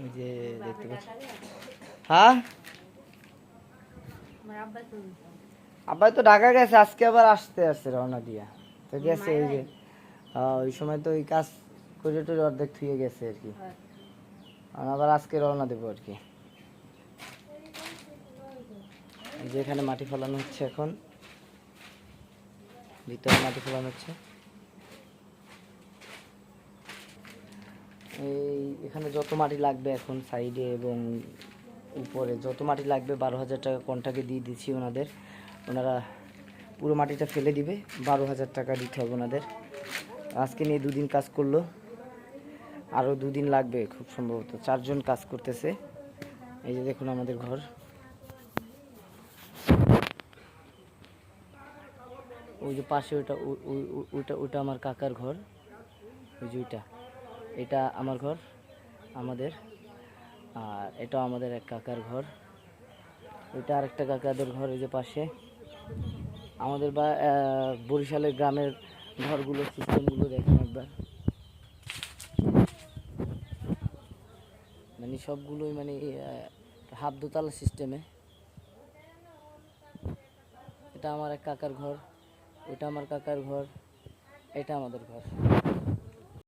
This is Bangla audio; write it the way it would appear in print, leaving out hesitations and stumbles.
এই যে দেখতে পাচ্ছি। হ্যাঁ, আব্বা তো ঢাকা গেছে, আজকে আবার আসছে রওনা দিয়া তো গেছে। এই যে ওই সময় তো ওই কাজ করে টরে অর্ধেক থুয়ে গেছে আর কি, আবার আজকে রওনা দেবো আর কি। যেখানে মাটি ফেলানো হচ্ছে, এখন ভিতরে মাটি ফেলানো হচ্ছে। এই এখানে যত মাটি লাগবে এখন সাইডে এবং উপরে যত মাটি লাগবে 12,000 টাকা কন্ট্রাক্টে দিয়ে দিচ্ছি ওনাদের। ওনারা পুরো মাটিটা ফেলে দিবে, 12,000 টাকা দিতে হবে ওনাদের। আজকে নিয়ে 2 দিন কাজ করলো, আরও 2 দিন লাগবে খুব সম্ভবত। 4 জন কাজ করতেছে। এই যে দেখুন আমাদের ঘর, ওই যে পাশে ওইটা ওইটা ওইটা আমার কাকার ঘর, ওই যে ওইটা, এটা আমার ঘর আমাদের, আর এটাও আমাদের এক কাকার ঘর, ওইটা আরেকটা কাকাদের ঘর। এই যে পাশে আমাদের বরিশালের গ্রামের ঘরগুলো সিস্টেমগুলো দেখেন একবার, মানে সবগুলোই মানে হাফ দোতলা সিস্টেমে। এটা আমার এক কাকার ঘর, ওইটা আমার কাকার ঘর, এটা আমাদের ঘর।